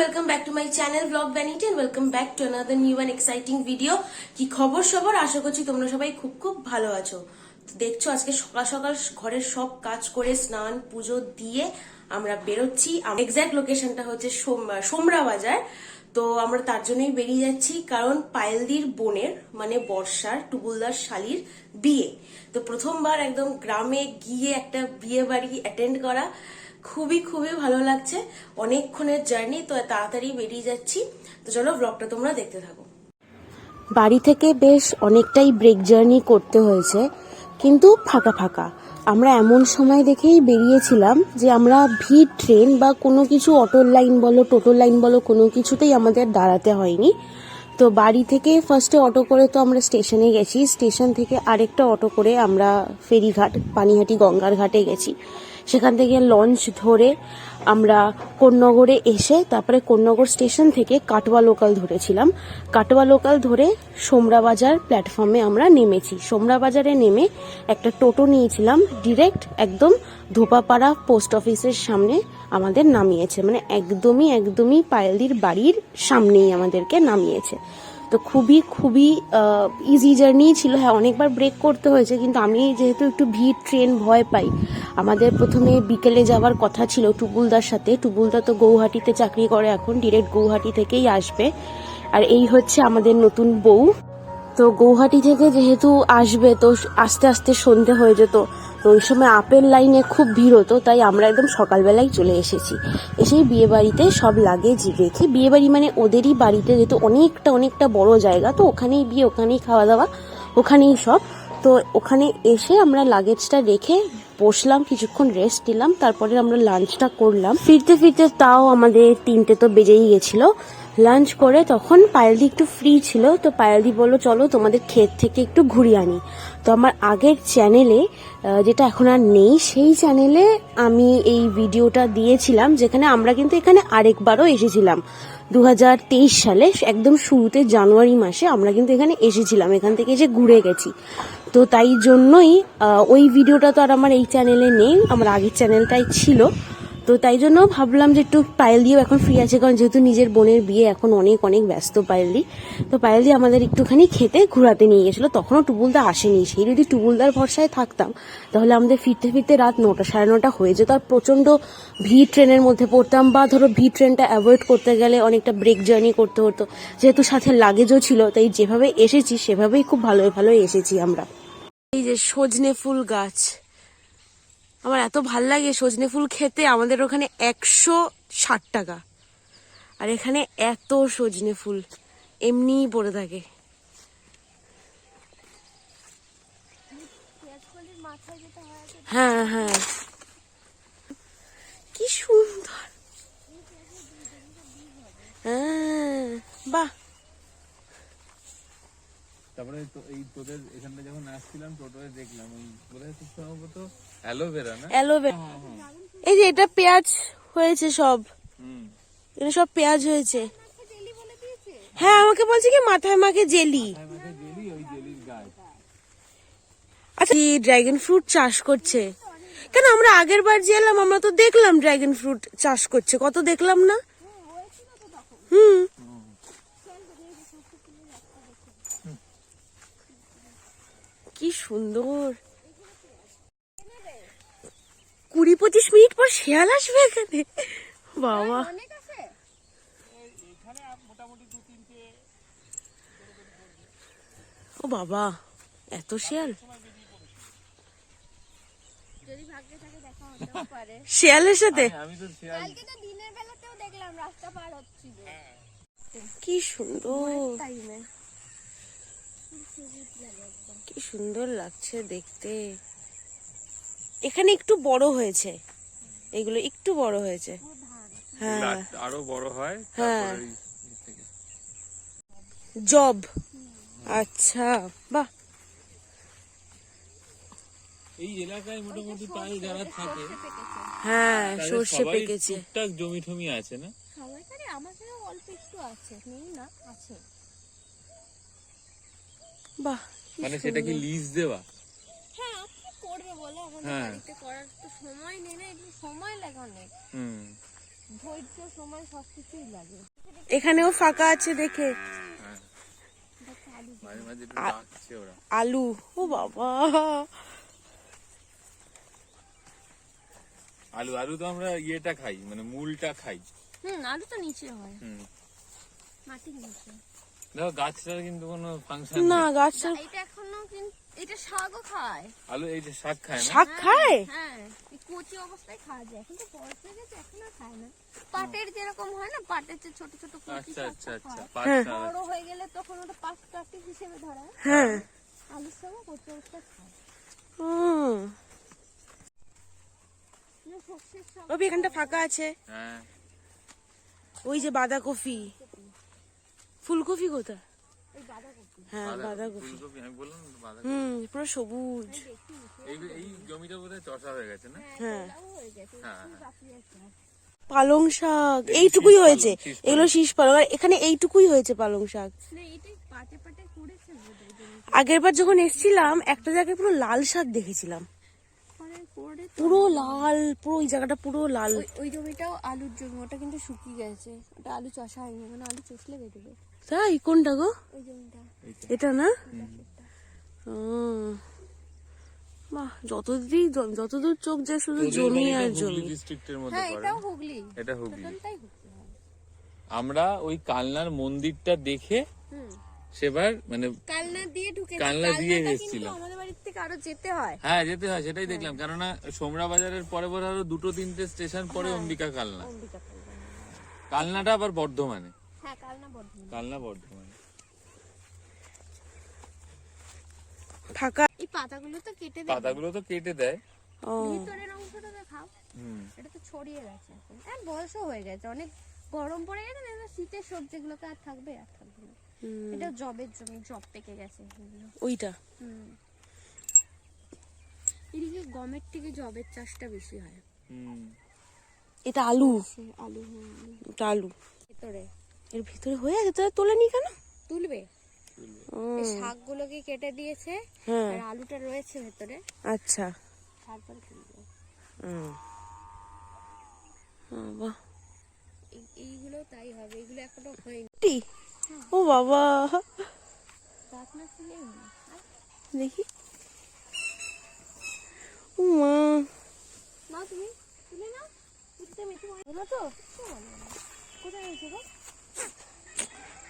welcome back to my channel Vlog Vanity and welcome back to another new and exciting video. কি খবর সবার, আশা করছি তোমরা সবাই খুব খুব ভালো আছো। তো দেখছো আজকে সকাল সকাল ঘরের সব কাজ করে স্নান পুজো দিয়ে আমরা বেরোচ্ছি। এক্সাক্ট লোকেশনটা হচ্ছে সোমরা বাজার। তো আমরা তার জন্যই বেরিয়ে যাচ্ছি, কারণ পায়েলদির বোনের মানে বর্ষার টুবুলদার শালির বিয়ে। তো প্রথমবার একদম গ্রামে গিয়ে একটা বিয়ে বাড়ি অ্যাটেন্ড করা খুবই খুবই ভালো লাগছে। অনেকক্ষণের জার্নি, তো তাড়াতাড়ি বেরিয়ে যাচ্ছি। তো চলো ব্লগটা তোমরা দেখতে থাকো। বাড়ি থেকে বেশ অনেকটাই ব্রেক জার্নি করতে হয়েছে, কিন্তু ফাঁকা ফাঁকা। আমরা এমন সময় দেখেই বেরিয়েছিলাম যে আমরা ভিড় ট্রেন বা কোনো কিছু অটোর লাইন বলো টোটোর লাইন বলো কোনো কিছুতেই আমাদের দাঁড়াতে হয়নি। তো বাড়ি থেকে ফার্স্টে অটো করে তো আমরা স্টেশনে গেছি, স্টেশন থেকে আরেকটা অটো করে আমরা ফেরিঘাট পানিহাটি গঙ্গার ঘাটে গেছি। সেখান থেকে লঞ্চ ধরে আমরা কোন্নগরে এসে তারপরে কোন্নগর স্টেশন থেকে কাটোয়া লোকাল ধরেছিলাম। কাটোয়া লোকাল ধরে সোমরা বাজার প্ল্যাটফর্মে আমরা নেমেছি। সোমরা বাজারে নেমে একটা টোটো নিয়েছিলাম, ডিরেক্ট একদম ধোপাপাড়া পোস্ট অফিসের সামনে আমাদের নামিয়েছে, মানে একদমই পায়েলদির বাড়ির সামনেই আমাদেরকে নামিয়েছে। তো খুবই খুবই ইজি জার্নি ছিল। হ্যাঁ, অনেকবার ব্রেক করতে হয়েছে, কিন্তু আমি যেহেতু একটু ভিড় ট্রেন ভয় পাই, আমাদের প্রথমে বিকেলে যাওয়ার কথা ছিল টুবুলদার সাথে। টুবুলদা তো গৌহাটিতে চাকরি করে, এখন ডিরেক্ট গৌহাটি থেকেই আসবে। আর এই হচ্ছে আমাদের নতুন বউ। তো গৌহাটি থেকে যেহেতু আসবে তো আস্তে আস্তে সন্ধে হয়ে যেত, তো ওই সময় আপেল লাইনে খুব ভিড় হতো, তাই আমরা একদম সকালবেলায় চলে এসেছি। এসেই বিয়ে বাড়িতে সব লাগেজ রেখে, বিয়ে বাড়ি মানে ওদেরই বাড়িতে, যেহেতু অনেকটা বড় জায়গা, তো ওখানেই বিয়ে, ওখানেই খাওয়া দাওয়া, ওখানেই সব। তো ওখানে এসে আমরা লাগেজটা রেখে বসলাম, কিছুক্ষণ রেস্ট নিলাম, তারপরে আমরা লাঞ্চটা করলাম। ফিরতে ফিরতে তাও আমাদের 3টে তো বেজেই গেছিল। লাঞ্চ করে তখন পায়েলদি একটু ফ্রি ছিল, তো পায়েলদি বললো চলো তোমাদের ক্ষেত থেকে একটু ঘুরিয়ে আনি। তো আমার আগের চ্যানেলে, যেটা এখন আর নেই, সেই চ্যানেলে আমি এই ভিডিওটা দিয়েছিলাম, যেখানে আমরা কিন্তু এখানে আরেকবারও এসেছিলাম 2023 সালে, একদম শুরুতে জানুয়ারি মাসে আমরা কিন্তু এখানে এসেছিলাম, এখান থেকে এসে ঘুরে গেছি। তো তাই জন্যই ওই ভিডিওটা তো আর আমার এই চ্যানেলে নেই, আমার আগের চ্যানেলটাই ছিল। তো তাই জন্য ভাবলাম যে একটু পায়েলদিও এখন ফ্রি আছে, কারণ যেহেতু নিজের বোনের বিয়ে, এখন অনেক ব্যস্ত পায়েলদি। তো পায়েলদি আমাদের একটুখানি খেতে ঘোরাতে নিয়ে গেছিলো, তখনও টুবুলদা আসেনি। সেই যদি টুবুলদার ভরসায় থাকতাম তাহলে আমাদের ফিরতে ফিরতে রাত 9টা সাড়ে 9টা হয়ে যেত, আর প্রচন্ড ভিড় ট্রেনের মধ্যে পড়তাম, বা ধরো ভিড় ট্রেনটা অ্যাভয়েড করতে গেলে অনেকটা ব্রেক জার্নি করতে হতো। যেহেতু সাথে লাগেজও ছিল, তাই যেভাবে এসেছি সেভাবেই খুব ভালোই এসেছি আমরা। এই যে সজনে ফুল গাছ, আমার এত ভাল লাগে সজনে ফুল খেতে। আমাদের ওখানে 160 টাকা, আর এখানে এত সজনে ফুল এমনিই পড়ে থাকে। হ্যাঁ হ্যাঁ, কি সুন্দর। হ্যাঁ বাহ। তারপরে তো এই তোদের এখানটা যখন আসছিলাম টোটোয় দেখলাম ওই বলে খুব সম্ভবত অ্যালোভেরা না, অ্যালোভেরা। এই যে এটা পেঁয়াজ হয়েছে সব, এটা সব পেঁয়াজ হয়েছে। হ্যাঁ, আমাকে বলছে কি মাথায় মাখে জেলি। ওই জেলির গাছ। আচ্ছা, ড্রাগন ফ্রুট চাষ করছে কেন? আমরা আগের বার যে এলাম আমরা তো দেখলাম ড্রাগন ফ্রুট চাষ করছে, কত দেখলাম না? কি সুন্দর। 20-25 মিনিট পর শেয়াল আসবে এখানে, বাবা। ও বাবা, এত শেয়াল। শিয়ালের সাথে কি সুন্দর, কি সুন্দর লাগছে দেখতে। এখানে একটু বড় হয়েছে, এগুলো একটু বড় হয়েছে। হ্যাঁ আরো বড় হয়। হ্যাঁ, জব। আচ্ছা বাহ। এই এলাকায় মোটামুটি প্রায় যারা থাকে, হ্যাঁ সর্ষে পেকেছে। টুকটাক জমি টমি আছে না সবাইকারই, আমাদেরও অল্প একটু আছে, নেই না, আছে। বাহ, মানে সেটা কি লিজ দেওয়া? হ্যাঁ, আপনি করবে বলে আমাদের বাড়িতে করার তো সময় নেই না, একটু সময় লাগে অনেক। ধৈর্য সময় সবকিছুই লাগে। এখানেও ফাঁকা আছে দেখে। হ্যাঁ, দেখো আলু মাঝে মাঝে একটু ডাকছে ওরা। আলু, ও বাবা, আলু আলু তো আমরা ইয়েটা খাই, মানে মূলটা খাই। আলু তো নিচে হয়, হুম, মাটির নিচে। দেখো গাছটার কিন্তু কোনো ফাংশন না নেই। গাছটা এটা এখনো কিন্তু এটা শাকও খায়। আলু এই যে শাক খায় না? শাক খায়। হ্যাঁ, এই কচি অবস্থায় খাওয়া যায়, এখন তো বয়স হয়ে গেছে, এখন আর খায় না। পাটের যেরকম হয় না, পাটের যে ছোট ছোট কচি আচ্ছা আচ্ছা শাকটা আচ্ছা, খায়। পাঁচ হ্যাঁ। শাক। বড় হয়ে গেলে তখন ওটা পাট কাটি হিসেবে ধরা হয়। হ্যাঁ। আলুর সঙ্গে কচি অবস্থায় খায়। হুম। সর্ষের শাক বাবু এখানটা ফাঁকা আছে। হ্যাঁ, ওই যে বাঁধাকপি, ফুলকপি কোথায়? এই বাঁধাকপি হ্যাঁ বাঁধাকপি। ফুলকপি আমি বললাম না, বাঁধাকপি। পুরো সবুজ। এই জমিটা বোধহয় চষা হয়ে গেছে না? হ্যাঁ। লাউ হয়ে গেছে, হ্যাঁ, ফুল হ্যাঁ। বাকি আছে। পালং শাক এইটুকুই শীষ হয়েছে, পালং, শীষ পালং। এগুলো শীষ পালং, আর এখানে এইটুকুই হয়েছে পালং শাক। না এটাই পাটে পাটে করেছে বোধহয় জমিটা। আগের বার যখন এসেছিলাম একটা জায়গায় পুরো লাল শাক দেখেছিলাম, করে তো পুরো লাল, পুরো ওই জায়গাটা পুরো লাল। ওই জমিটাও আলুর জমি, ওটা কিন্তু শুকিয়ে গেছে, ওটা আলু চষা হয়নি, মানে আলু চষলে বেঁধে দেবে। তাই কোনটা গো? ওই জমিটা এইটা। এটা না? পাশেরটা। বাহ, যতদূর চোখ যায় শুধু তোদের জমি বাড়িটা আর হুগলি জমি। ডিস্ট্রিক্টের মধ্যে হ্যাঁ পড়ে। এটাও হুগলি, এটা হুগলি। টোটালটাই হুগলি। আমরা ওই কালনার মন্দিরটা দেখে সেবার মানে কালনা দিয়ে ঢুকে, কালনা দিয়ে কিন্তু এসেছিলাম। আমাদের বাড়ির থেকে আরো যেতে হয়। হ্যাঁ যেতে হয়, সেটাই দেখলাম। কেননা সোমরা বাজারের পরে পরে আরো 2-3টে স্টেশন পরে অম্বিকা কালনা। অম্বিকা কালনা। কালনাটা আবার বর্ধমানে। হ্যাঁ কালনা বর্ধমান। কালনা বর্ধমানে। ফাঁকা। এই পাতাগুলো তো কেটে দেবে, পাতাগুলো তো কেটে দেয়। ও ভিতরের অংশটা দেখাও। হুম, এটা তো ছড়িয়ে গেছে এখন, আর বয়সও হয়ে গেছে, অনেক গরম পড়ে গেছে না, এবার শীতের সবজিগুলোকে আর থাকবে আর থাকবে না। এটা জবের জমি, জব পেকে গেছে এগুলো। ওইটা এদিকে গমের থেকে জবের চাষটা বেশি হয়। হুম। এটা আলু, আলু, হ্যাঁ আলু। এটা আলু ভেতরে এর ভিতরে হয়ে আছে, তাহলে তোলেনি কেন? তুলবে, ও, এই শাকগুলোকে কেটে দিয়েছে, হ্যাঁ আর আলুটা রয়েছে ভেতরে, আচ্ছা। তারপরে তুলবে। বাহ, এইগুলো তাই হবে, এগুলো এখনো হয়নি। টি, ও বাবা, গাছ না তুলেই হলো। দেখি। ও মা, মা তুমি তুলে নাও, তুলতে মেথি হলো তো? কিচ্ছু বলো না। কোথায় হয়েছে গো?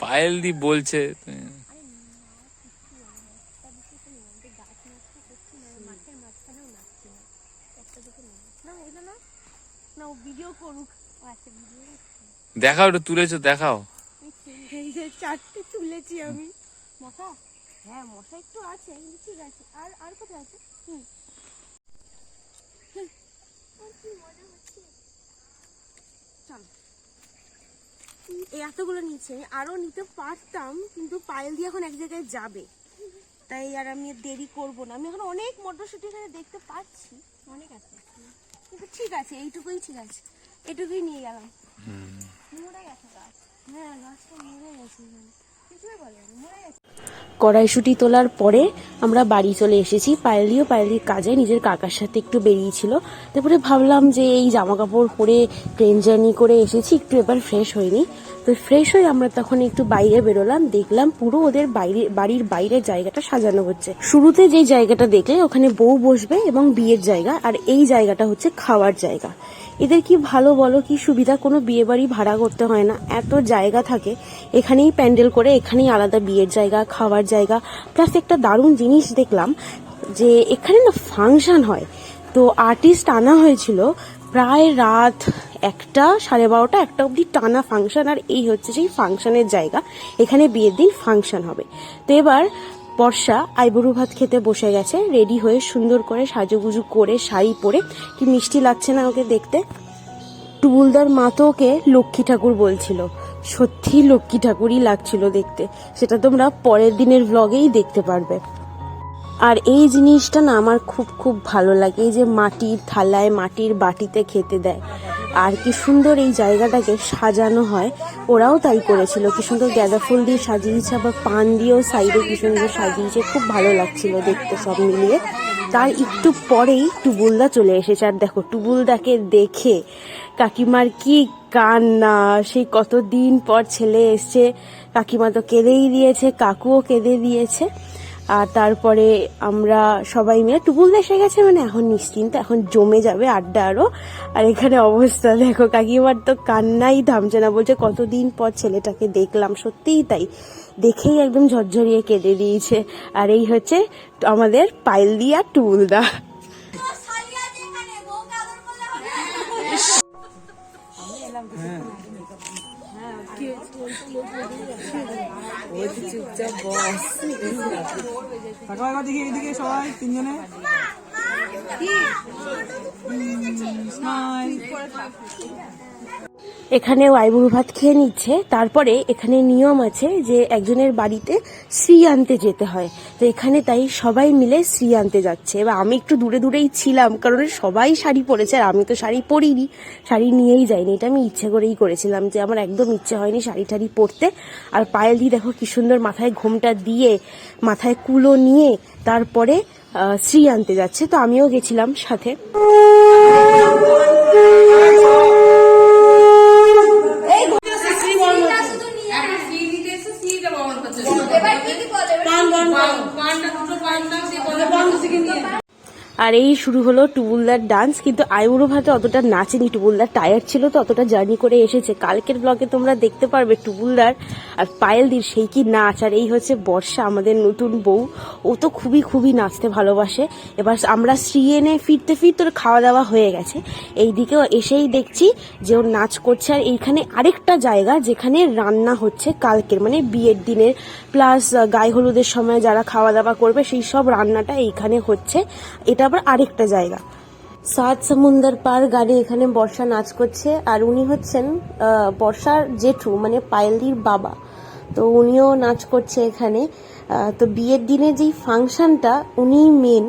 পায়েল দি বলছে গাছ নষ্ট করছি না, মাঠের মাঝখানেও নাচছি না, একটা দিকে না এটা না, না ও ভিডিও করুক। ও আচ্ছা ভিডিও দেখাও, একটু তুলেছো দেখাও। এই যে 4টে তুলেছি আমি। মশা, হ্যাঁ মশা একটু আছে, কিন্তু ঠিক আছে। আর আর কোথায় আছে? এই এতগুলো নিচে আমি আরো নিতে পারতাম, কিন্তু পায়েল দিয়ে এখন এক জায়গায় যাবে, তাই আর আমি দেরি করব না। আমি এখন অনেক মটরশুঁটি এখানে দেখতে পাচ্ছি, অনেক আছে, কিন্তু ঠিক আছে, এইটুকুই ঠিক আছে, এটুকুই নিয়ে গেলাম। মরে গেছে গাছ। হ্যাঁ গাছটা মরে গেছে এখানে। কিছুই বলে না, মরে গেছে। কড়াইশুঁটি তোলার পরে আমরা বাড়ি চলে এসেছি। পায়েলির কাজে নিজের কাকার সাথে একটু বেরিয়েছিল, তারপরে ভাবলাম যে এই জামা কাপড় পরে ট্রেন জার্নি করে এসেছি, একটু এবার ফ্রেশ হয়নি। তো ফ্রেশ হয়ে আমরা তখন একটু বাইরে বেরোলাম, দেখলাম পুরো ওদের বাড়ির বাইরের জায়গাটা সাজানো হচ্ছে। শুরুতে যে জায়গাটা দেখলে ওখানে বউ বসবে এবং বিয়ের জায়গা, আর এই জায়গাটা হচ্ছে খাওয়ার জায়গা। এদের কি ভালো বলো, কি সুবিধা, কোনো বিয়ে বাড়ি ভাড়া করতে হয় না, এত জায়গা থাকে, এখানেই প্যান্ডেল করে, এখানেই আলাদা বিয়ের জায়গা, খাওয়ার জায়গা। প্লাস একটা দারুণ জিনিস দেখলাম যে এখানে না ফাংশন হয়, তো আর্টিস্ট আনা হয়েছিল, প্রায় রাত 1টা, 12:30, 1টা অবধি টানা ফাংশন। আর এই হচ্ছে সেই ফাংশনের জায়গা, এখানে বিয়ের দিন ফাংশন হবে। তো এবার বর্ষা আইবুড়ো ভাত খেতে বসে গেছে, রেডি হয়ে সুন্দর করে সাজুগুজু করে শাড়ি পরে, কি মিষ্টি লাগছে না ওকে দেখতে। টুবুলদার মা তো ওকে লক্ষ্মী ঠাকুর বলছিল, সত্যি লক্ষ্মী ঠাকুরই লাগছিল দেখতে, সেটা তোমরা পরের দিনের ব্লগেই দেখতে পারবে। আর এই জিনিসটা না আমার খুব খুব ভালো লাগে, এই যে মাটির থালায় মাটির বাটিতে খেতে দেয়, আর কি সুন্দর এই জায়গাটাকে সাজানো হয়। ওরাও তাই করেছিল, কি সুন্দর গাঁদা ফুল দিয়ে সাজিয়েছে, আবার পান দিয়েও সাইডে কি সুন্দর সাজিয়েছে, খুব ভালো লাগছিল দেখতে সব মিলিয়ে। তার একটু পরেই টুবুলদা চলে এসেছে, আর দেখো টুবুলদাকে দেখে কাকিমার কি কান্না, সেই কতদিন পর ছেলে এসছে। কাকিমা তো কেঁদেই দিয়েছে, কাকুও কেঁদে দিয়েছে। আর তারপরে আমরা সবাই মিলে টুপুল এসে গেছে, মানে এখন নিশ্চিন্ত, এখন জমে যাবে আড্ডা আরো। আর এখানে অবস্থা দেখো, কাকিমার তো কান্নাই থামছে না, বলছে কতদিন পর ছেলেটাকে দেখলাম। সত্যিই তাই, দেখেই একদম ঝরঝরিয়ে কেঁদে দিয়েছে। আর এই হচ্ছে আমাদের পাইলদি আর টুবুলদা। চুপচাপ বস। দেখি এদিকে সবাই তিনজনে এখানে আইবুড়ো ভাত খেয়ে নিচ্ছে। তারপরে এখানে নিয়ম আছে যে একজনের বাড়িতে শ্রী আনতে যেতে হয়, তো এখানে তাই সবাই মিলে শ্রী আনতে যাচ্ছে। এবার আমি একটু দূরে দূরেই ছিলাম, কারণ সবাই শাড়ি পরেছে আর আমি তো শাড়ি পরিনি, শাড়ি নিয়েই যাইনি। এটা আমি ইচ্ছে করেই করেছিলাম, যে আমার একদম ইচ্ছে হয়নি শাড়ি টাড়ি পরতে। আর পায়েল দি দেখো কি সুন্দর মাথায় ঘোমটা দিয়ে, মাথায় কুলো নিয়ে তারপরে শ্রী আনতে যাচ্ছে, তো আমিও গেছিলাম সাথে। আর এই শুরু হলো টুবুলদার ডান্স। কিন্তু আইবুড়ো ভাতে অতটা নাচেনি, টুবুলদার টায়ার্ড ছিল তো অতটা জার্নি করে এসেছে। কালকের ব্লগে তোমরা দেখতে পারবে টুবুলদার আর পায়েলদির সেই কি নাচ। আর এই হচ্ছে বর্ষা, আমাদের নতুন বউ, ও তো খুবই খুবই নাচতে ভালোবাসে। এবার আমরা শ্রী এনে ফিরতে ফিরতে ওর খাওয়া দাওয়া হয়ে গেছে, এই দিকেও এসেই দেখছি যে ওর নাচ করছে। আর এইখানে আরেকটা জায়গা যেখানে রান্না হচ্ছে কালকের, মানে বিয়ের দিনের প্লাস গায়ে হলুদের সময় যারা খাওয়া দাওয়া করবে সেই সব রান্নাটা এইখানে হচ্ছে। এটা আবার আরেকটা জায়গা। সাত সমুন্দর পার গানে এখানে বর্ষা নাচ করছে। আর উনি হচ্ছেন বর্ষার জেঠু, মানে পায়েলদির বাবা, তো উনিও নাচ করছে এখানে। তো বিয়ের দিনে যেই ফাংশনটা উনি মেন,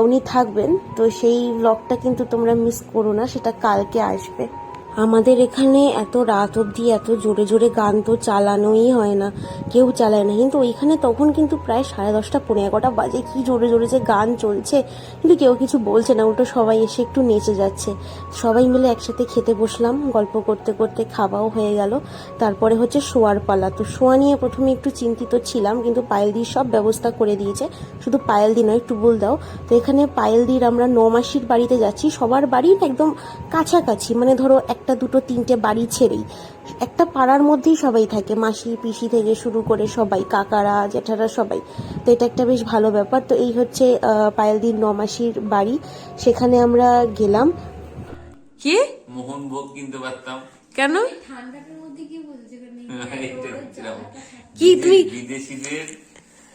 উনি থাকবেন, তো সেই ব্লগটা কিন্তু তোমরা মিস করো না, সেটা কালকে আসবে। আমাদের এখানে এত রাত অবধি এত জোরে জোরে গান তো চালানোই হয় না, কেউ চালায় না। কিন্তু ওইখানে তখন কিন্তু প্রায় 10:30 পৌনে 11টা বাজে, কি জোরে জোরে যে গান চলছে, কিন্তু কেউ কিছু বলছে না, উল্টো সবাই এসে একটু নেচে যাচ্ছে। সবাই মিলে একসাথে খেতে বসলাম, গল্প করতে করতে খাওয়াও হয়ে গেল। তারপরে হচ্ছে শোয়ার পালা। তো শোয়া নিয়ে প্রথমে একটু চিন্তিত ছিলাম, কিন্তু পায়েলদির সব ব্যবস্থা করে দিয়েছে, শুধু পায়েলদি নয় টুবুলদাও। তো এখানে পায়েলদির আমরা 9 মাসির বাড়িতে যাচ্ছি, সবার বাড়ি একদম কাছাকাছি, মানে ধরো 1, 2, 3টে বাড়ি ছেড়েই একটা পাড়ার মধ্যেই সবাই থাকে, মাসি পিসি থেকে শুরু করে সবাই, কাকারা জেঠারা সবাই। তো এটা একটা বেশ ভালো ব্যাপার। তো এই হচ্ছে পায়েলদির 9 মাসির বাড়ি, সেখানে আমরা গেলাম। কি মোহন ভোগ কিনতে পারতাম, কেন? ঠান্ডাটার মধ্যে কি বলছে কি তুমি বিদেশিদের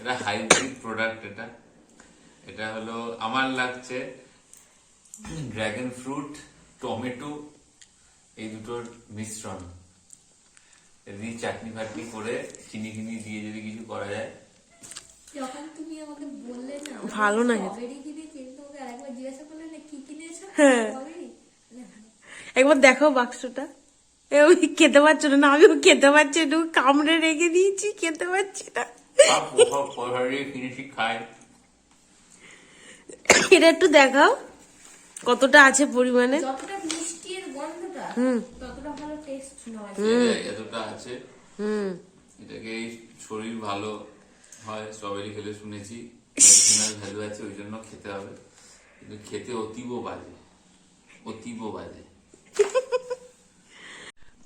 এটা হাইব্রিড প্রোডাক্ট। এটা হলো আমার লাগছে ড্রাগন ফ্রুট, টমেটো, এই দুটোর মিশ্রণ। যদি চাটনি ফাটনি করে চিনি ফিনি দিয়ে যদি কিছু করা যায়। যখন তুমি আমাকে বললে না ভালো না, স্ট্রবেরি কিনেছি, তোমাকে আরেকবার জিজ্ঞাসা করলে না কি কিনেছো, হ্যাঁ একবার দেখো বাক্সটা। ওই খেতে পারছো না, আমিও খেতে পারছি, একটু কামড়ে রেখে দিয়েছি, খেতে পারছি না। কিনেছি খাই, এটা একটু দেখাও কতটা আছে পরিমাণে। যতটা মিষ্টি এর গন্ধটা ততটা ভালো টেস্ট নয়। এতটা আছে। এটাকে শরীর ভালো হয় স্ট্রবেরি খেলে শুনেছি, মেডিসিনাল ভ্যালু আছে, ওই জন্য খেতে হবে। কিন্তু খেতে অতীব বাজে, অতীব বাজে।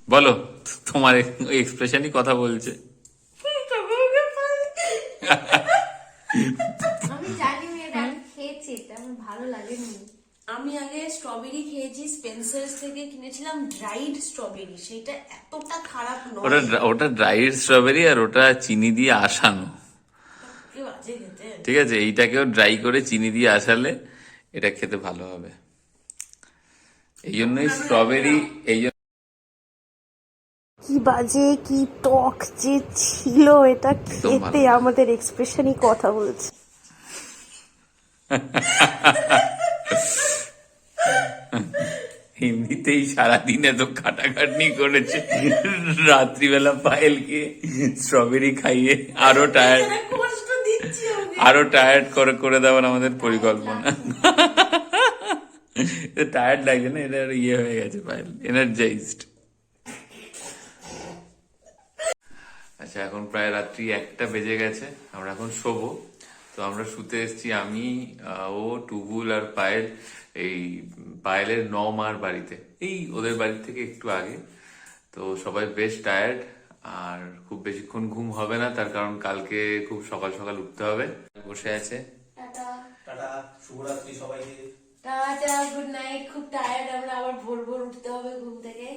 বলো, তোমার এক্সপ্রেশনই কথা বলছে। আমি জানি মেয়েটা, আমি খেয়েছি, এটা আমার ভালো লাগেনি। আমি আগে স্ট্রবেরি খেয়েছি, স্পেন্সার্স থেকে কিনেছিলাম ড্রাইড স্ট্রবেরি, সেটা এতটা খারাপ নয়। ওটা ড্রাইড স্ট্রবেরি আর ওটা চিনি দিয়ে আসানো, কি বাজে খেতে। ঠিক আছে? এইটাকেও ড্রাই করে চিনি দিয়ে আসালে এটা খেতে ভালো হবে। এই জন্যই স্ট্রবেরি, এই জন্য কি বাজে, কি টক যে ছিল এটা খেতে, আমাদের এক্সপ্রেশনই কথা বলছে। এমনিতেই সারাদিন এত খাটাখাটনি করেছে, রাত্রিবেলা পায়েলকে স্ট্রবেরি খাইয়ে আরো টায়ার্ড করে দেওয়ার আমাদের পরিকল্পনা। টায়ার্ড লাগছে না, এটা ইয়ে হয়ে গেছে পায়েল, এনার্জাইজড। আচ্ছা এখন প্রায় রাত্রি 1টা বেজে গেছে, আমরা এখন শোবো। তো আমরা শুতে এসেছি আমি, ও, টুগুল আর পায়েল, এই পায়েলের মার বাড়িতে, এই ওদের বাড়ি থেকে একটু আগে। তো সবাই বেশ টায়ার্ড, আর খুব বেশিক্ষণ ঘুম হবে না, তার কারণ কালকে খুব সকাল সকাল উঠতে হবে। বসে আছে। টাটা টাটা, শুভরাত্রি সবাইকে। Tata, good night. খুব টায়ার্ড আমরা, আবার ভোর ভোর উঠতে হবে ঘুম থেকে।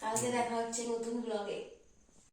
কালকে দেখা হচ্ছে নতুন ব্লগে।